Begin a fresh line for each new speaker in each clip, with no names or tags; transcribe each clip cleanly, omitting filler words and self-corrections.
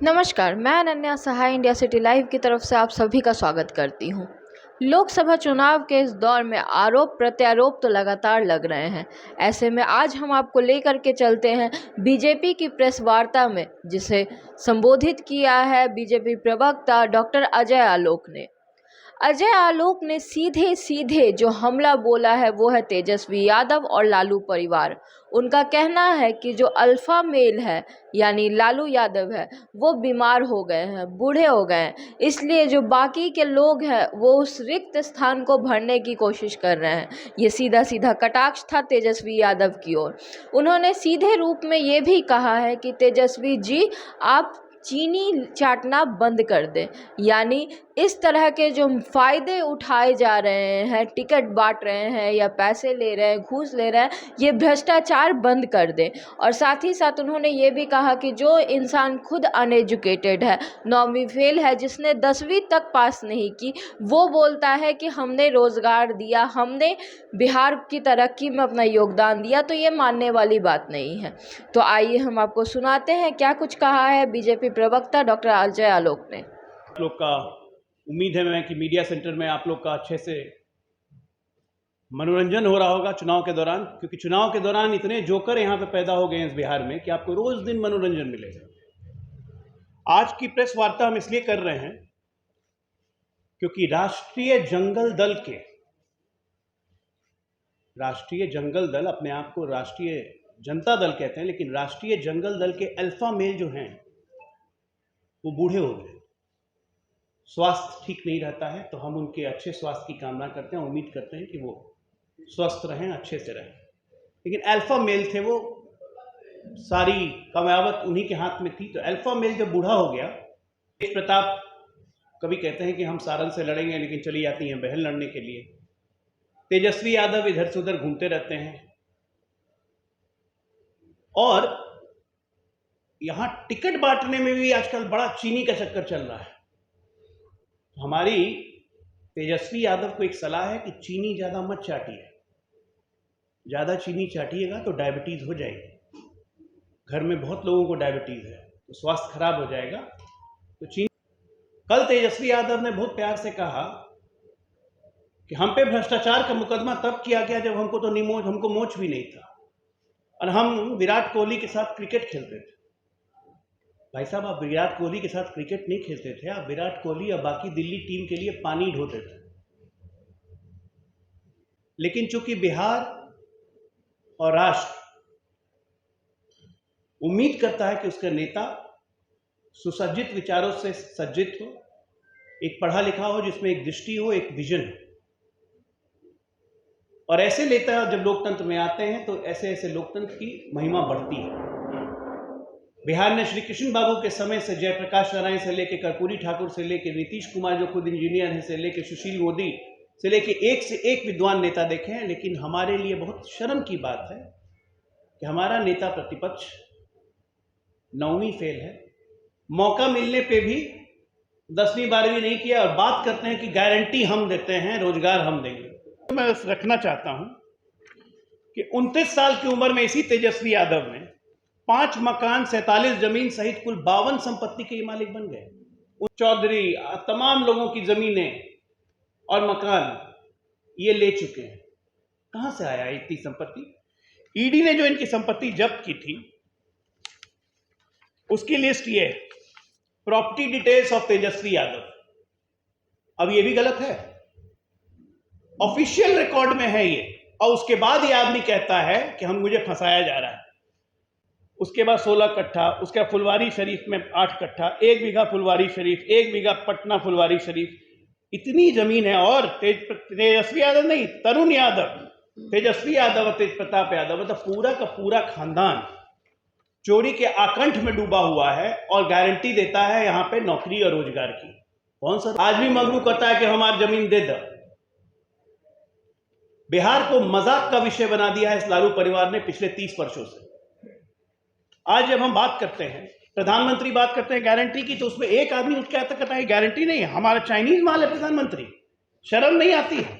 नमस्कार, मैं अनन्या सहाय India city live की तरफ से आप सभी का स्वागत करती हूँ। लोकसभा चुनाव के इस दौर में आरोप प्रत्यारोप तो लगातार लग रहे हैं। ऐसे में आज हम आपको लेकर के चलते हैं बीजेपी की प्रेस वार्ता में, जिसे संबोधित किया है बीजेपी प्रवक्ता डॉक्टर अजय आलोक ने। अजय आलोक ने सीधे सीधे जो हमला बोला है वो है तेजस्वी यादव और लालू परिवार। उनका कहना है कि जो अल्फा मेल है यानी लालू यादव है वो बीमार हो गए हैं, बूढ़े हो गए हैं, इसलिए जो बाकी के लोग हैं वो उस रिक्त स्थान को भरने की कोशिश कर रहे हैं। ये सीधा सीधा कटाक्ष था तेजस्वी यादव की ओर। उन्होंने सीधे रूप में ये भी कहा है कि तेजस्वी जी आप चीनी चाटना बंद कर दें, यानी इस तरह के जो फ़ायदे उठाए जा रहे हैं, टिकट बांट रहे हैं या पैसे ले रहे हैं, घूस ले रहे हैं, ये भ्रष्टाचार बंद कर दें। और साथ ही साथ उन्होंने ये भी कहा कि जो इंसान खुद अनएजुकेटेड है, 9वीं फेल है, जिसने 10वीं तक पास नहीं की, वो बोलता है कि हमने रोज़गार दिया, हमने बिहार की तरक्की में अपना योगदान दिया, तो ये मानने वाली बात नहीं है। तो आइए हम आपको सुनाते हैं क्या कुछ कहा है बीजेपी प्रवक्ता डॉक्टर अजय आलोक ने।
आप लोग का उम्मीद है मैं कि मीडिया सेंटर में आप लोग का अच्छे से मनोरंजन हो रहा होगा चुनाव के दौरान, क्योंकि चुनाव के दौरान इतने जोकर यहाँ पे पैदा हो गए हैं इस बिहार में कि आपको रोज दिन मनोरंजन मिलेगा। आज की प्रेस वार्ता हम इसलिए कर रहे हैं क्योंकि राष्ट्रीय जंगल दल अपने आप को राष्ट्रीय जनता दल कहते हैं, लेकिन राष्ट्रीय जंगल दल के अल्फा मेल जो हैं वो बूढ़े हो गए, स्वास्थ्य ठीक नहीं रहता है। तो हम उनके अच्छे स्वास्थ्य की कामना करते हैं, उम्मीद करते हैं कि वो स्वस्थ रहें, अच्छे से रहें। लेकिन अल्फा मेल थे वो, सारी कमावत उन्हीं के हाथ में थी। तो अल्फा मेल जब बूढ़ा हो गया, तेज प्रताप कभी कहते हैं कि हम सारन से लड़ेंगे, लेकिन चली जाती हैं बहल लड़ने के लिए। तेजस्वी यादव इधर से उधर घूमते रहते हैं और यहां टिकट बांटने में भी आजकल बड़ा चीनी का चक्कर चल रहा है। हमारी तेजस्वी यादव को एक सलाह है कि चीनी ज़्यादा मत चाटिए, ज़्यादा चीनी चाटिएगा तो डायबिटीज़ हो जाएगी। घर में बहुत लोगों को डायबिटीज़ है तो स्वास्थ्य खराब हो जाएगा। तो चीनी, कल तेजस्वी यादव ने बहुत प्यार से कहा कि हम पे भ्रष्टाचार का मुकदमा तब किया गया जब हमको मोच भी नहीं था और हम विराट कोहली के साथ क्रिकेट खेलते थे। भाई साहब, आप विराट कोहली के साथ क्रिकेट नहीं खेलते थे, आप विराट कोहली या बाकी दिल्ली टीम के लिए पानी ढोते थे। लेकिन चूंकि बिहार और राष्ट्र उम्मीद करता है कि उसका नेता सुसज्जित विचारों से सज्जित हो, एक पढ़ा लिखा हो, जिसमें एक दृष्टि हो, एक विजन हो, और ऐसे नेता जब लोकतंत्र में आते हैं तो ऐसे ऐसे लोकतंत्र की महिमा बढ़ती है। बिहार ने श्री कृष्ण बाबू के समय से जयप्रकाश नारायण से लेकर कर्पूरी ठाकुर से लेकर नीतीश कुमार जो खुद इंजीनियर हैं से लेकर सुशील मोदी से लेकर एक से एक विद्वान नेता देखे हैं। लेकिन हमारे लिए बहुत शर्म की बात है कि हमारा नेता प्रतिपक्ष 9वीं फेल है, मौका मिलने पे भी 10वीं 12वीं नहीं किया और बात करते हैं कि गारंटी हम देते हैं, रोजगार हम देंगे। तो मैं रखना चाहता हूं कि 29 साल की उम्र में इसी तेजस्वी यादव ने 5 मकान, 47 जमीन सहित कुल 52 संपत्ति के मालिक बन गए। उन चौधरी तमाम लोगों की जमीनें और मकान ये ले चुके हैं। कहां से आया इतनी संपत्ति? ईडी ने जो इनकी संपत्ति जब्त की थी उसकी लिस्ट ये, property details of Tejashwi Yadav. अब ये भी गलत है, ऑफिशियल रिकॉर्ड में है ये, और उसके बाद ये आदमी कहता है कि मुझे फंसाया जा रहा है। उसके बाद 16 कट्ठा, उसके फुलवारी शरीफ में 8 कट्ठा, 1 बीघा फुलवारी शरीफ, 1 बीघा पटना फुलवारी शरीफ, इतनी जमीन है। और तेजस्वी यादव नहीं, तरुण यादव, तेजस्वी यादव और तेज प्रताप यादव, मतलब पूरा का पूरा खानदान चोरी के आकंठ में डूबा हुआ है और गारंटी देता है यहां पे नौकरी और रोजगार की। कौन सा आज भी मगरू कहता है कि हमारी जमीन दे दो। बिहार को मजाक का विषय बना दिया है इस लालू परिवार ने पिछले 30 वर्षों से। आज जब हम बात करते हैं, प्रधानमंत्री बात करते हैं गारंटी की, तो उसमें एक आदमी उसके आता कहता है गारंटी नहीं है, हमारा चाइनीज माल है। प्रधानमंत्री, शर्म नहीं आती है?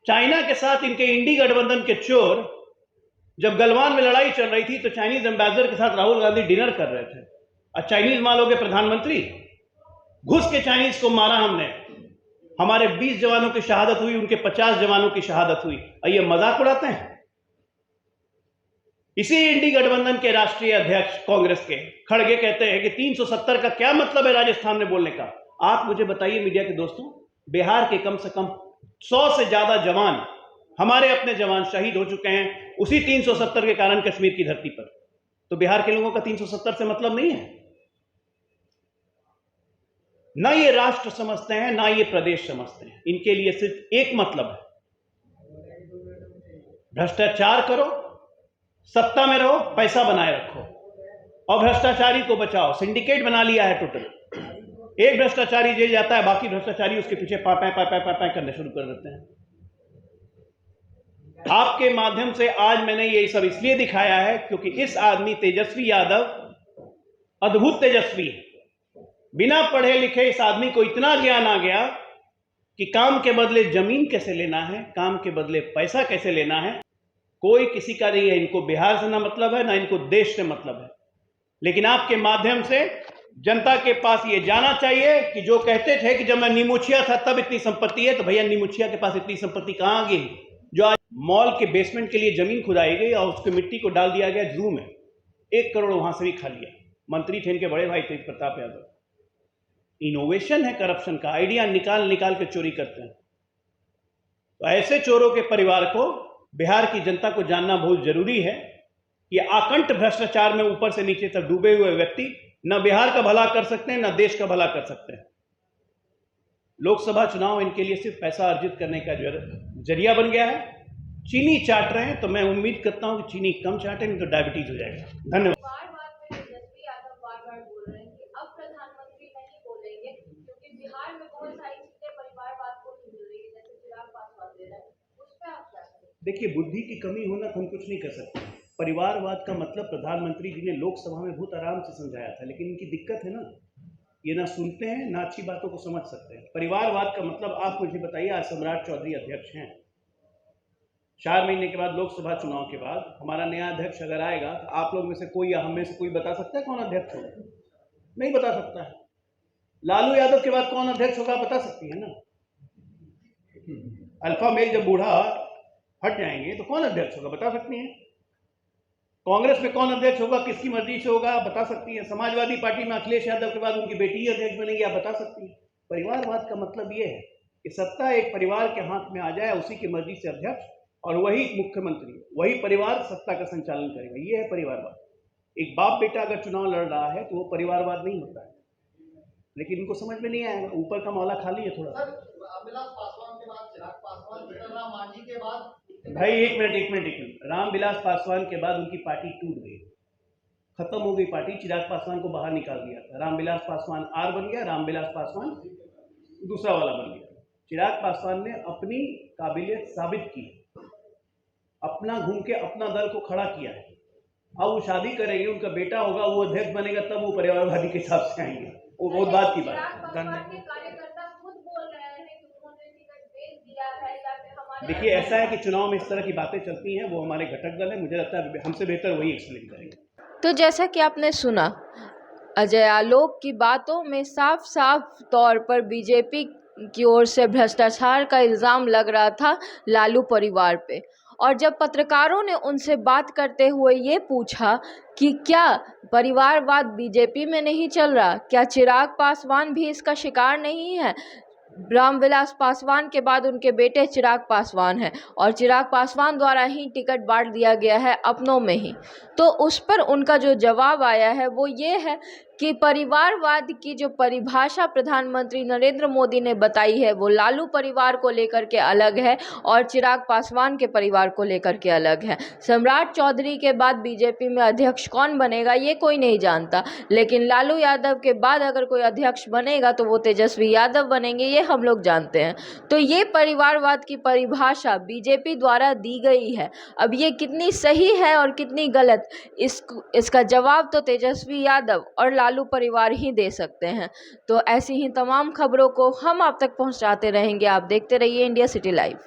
चाइना के साथ इनके इंडी गठबंधन के चोर जब गलवान में लड़ाई चल रही थी तो चाइनीज एम्बेसडर के साथ राहुल गांधी डिनर कर रहे थे और चाइनीज मालों के प्रधानमंत्री, घुस के चाइनीज को मारा हमने, हमारे 20 जवानों की शहादत हुई, उनके 50 जवानों की शहादत हुई, और ये मजाक उड़ाते हैं। इसी इंडी गठबंधन के राष्ट्रीय अध्यक्ष कांग्रेस के खड़गे कहते हैं कि 370 का क्या मतलब है राजस्थान में बोलने का। आप मुझे बताइए मीडिया के दोस्तों, बिहार के कम से कम 100 से ज्यादा जवान, हमारे अपने जवान शहीद हो चुके हैं उसी 370 के कारण कश्मीर की धरती पर। तो बिहार के लोगों का 370 से मतलब नहीं है। ना ये राष्ट्र समझते हैं, ना ये प्रदेश समझते हैं। इनके लिए सिर्फ एक मतलब है, भ्रष्टाचार करो, सत्ता में रहो, पैसा बनाए रखो और भ्रष्टाचारी को बचाओ। सिंडिकेट बना लिया है टोटल। एक भ्रष्टाचारी जेल जाता है, बाकी भ्रष्टाचारी उसके पीछे पापा करने शुरू कर देते हैं। आपके माध्यम से आज मैंने ये सब इसलिए दिखाया है क्योंकि इस आदमी तेजस्वी यादव अद्भुत तेजस्वी है। बिना पढ़े लिखे इस आदमी को इतना ज्ञान आ गया कि काम के बदले जमीन कैसे लेना है, काम के बदले पैसा कैसे लेना है, कोई किसी का नहीं है। इनको बिहार से ना मतलब है, ना इनको देश से मतलब है। लेकिन आपके माध्यम से जनता के पास ये जाना चाहिए कि जो कहते थे कि जब मैं नीमुछिया था तब इतनी संपत्ति है, तो भैया नीमुछिया के पास इतनी संपत्ति कहां आ गई? जो आज मॉल के बेसमेंट के लिए जमीन खुदाई गई और उसकी मिट्टी को डाल दिया गया जू में, 1 करोड़ वहां से भी खा लिया। मंत्री थे इनके बड़े भाई तेज प्रताप यादव। इनोवेशन है करप्शन का, आइडिया निकाल निकाल के चोरी करते हैं। तो ऐसे चोरों के परिवार को, बिहार की जनता को जानना बहुत जरूरी है कि आकंठ भ्रष्टाचार में ऊपर से नीचे तक डूबे हुए व्यक्ति न बिहार का भला कर सकते हैं, न देश का भला कर सकते हैं। लोकसभा चुनाव इनके लिए सिर्फ पैसा अर्जित करने का जरिया बन गया है। चीनी चाट रहे हैं, तो मैं उम्मीद करता हूं कि चीनी कम चाटे, नहीं तो डायबिटीज हो जाएगा। धन्यवाद।
बिहार में बहुत सारी चीजें परिवारवाद को ही मिल रही है, जैसे चिराग पासवान दे रहा है, उस पर आप क्या करें?
देखिए, बुद्धि की कमी होना तो हम कुछ नहीं कर सकते। परिवारवाद का मतलब प्रधानमंत्री जी ने लोकसभा में बहुत आराम से समझाया था, लेकिन इनकी दिक्कत है ना, ये ना सुनते हैं ना अच्छी बातों को समझ सकते हैं। परिवारवाद का मतलब आप मुझे बताइए, आज सम्राट चौधरी अध्यक्ष हैं, 4 महीने के बाद लोकसभा चुनाव के बाद हमारा नया अध्यक्ष अगर आएगा तो आप लोग में से कोई या हम में से कोई बता सकता है कौन अध्यक्ष होगा? नहीं बता सकता है। लालू यादव के बाद कौन अध्यक्ष होगा बता सकती है ना? अल्फा मेल जब बूढ़ा हट जाएंगे तो कौन अध्यक्ष होगा बता सकती हैं? कांग्रेस में कौन अध्यक्ष होगा, किसकी मर्जी से होगा बता सकती है? समाजवादी पार्टी में अखिलेश यादव के बाद उनकी बेटी ही अध्यक्ष बनेगी, आप बता सकती है? परिवारवाद का मतलब ये है कि सत्ता एक परिवार के हाथ में आ जाए, उसी की मर्जी से अध्यक्ष और वही मुख्यमंत्री, वही परिवार सत्ता का संचालन करेगा। ये है परिवारवाद। एक बाप बेटा अगर चुनाव लड़ रहा है तो वो परिवारवाद नहीं होता है, लेकिन इनको समझ में नहीं आएगा। ऊपर का मौला खाली है थोड़ा।
रामविलास पासवान के बाद चिराग पासवान, जीतनराम मांझी के बाद
भाई एक मिनट। रामविलास पासवान के बाद उनकी पार्टी टूट गई, खत्म हो गई पार्टी। चिराग पासवान को बाहर निकाल दिया था। रामविलास पासवान आर बन गया, रामविलास पासवान दूसरा वाला बन गया। चिराग पासवान ने अपनी काबिलियत साबित की, अपना घूम के अपना दल को खड़ा किया है। अब वो शादी करेंगे, उनका बेटा होगा, वो अध्यक्ष बनेगा, तब वो परिवारवादी के हिसाब से आएंगे। वो बहुत बात की बात। देखिए, ऐसा है कि चुनाव में इस तरह की बातें चलती हैं, वो हमारे घटक दल है, मुझे लगता है हमसे बेहतर वही एक्सप्लेन करेंगे।
तो जैसा कि आपने सुना, अजय आलोक की बातों में साफ साफ तौर पर बीजेपी की ओर से भ्रष्टाचार का इल्ज़ाम लग रहा था लालू परिवार पे। और जब पत्रकारों ने उनसे बात करते हुए ये पूछा कि क्या परिवारवाद बीजेपी में नहीं चल रहा, क्या चिराग पासवान भी इसका शिकार नहीं है? रामविलास पासवान के बाद उनके बेटे चिराग पासवान हैं और चिराग पासवान द्वारा ही टिकट बांट दिया गया है अपनों में ही। तो उस पर उनका जो जवाब आया है वो ये है कि परिवारवाद की जो परिभाषा प्रधानमंत्री नरेंद्र मोदी ने बताई है वो लालू परिवार को लेकर के अलग है और चिराग पासवान के परिवार को लेकर के अलग है। सम्राट चौधरी के बाद बीजेपी में अध्यक्ष कौन बनेगा ये कोई नहीं जानता, लेकिन लालू यादव के बाद अगर कोई अध्यक्ष बनेगा तो वो तेजस्वी यादव बनेंगे, ये हम लोग जानते हैं। तो ये परिवारवाद की परिभाषा बीजेपी द्वारा दी गई है। अब ये कितनी सही है और कितनी गलत, इसका जवाब तो तेजस्वी यादव और लालू परिवार ही दे सकते हैं। तो ऐसी ही तमाम खबरों को हम आप तक पहुंचाते रहेंगे। आप देखते रहिए इंडिया सिटी लाइव।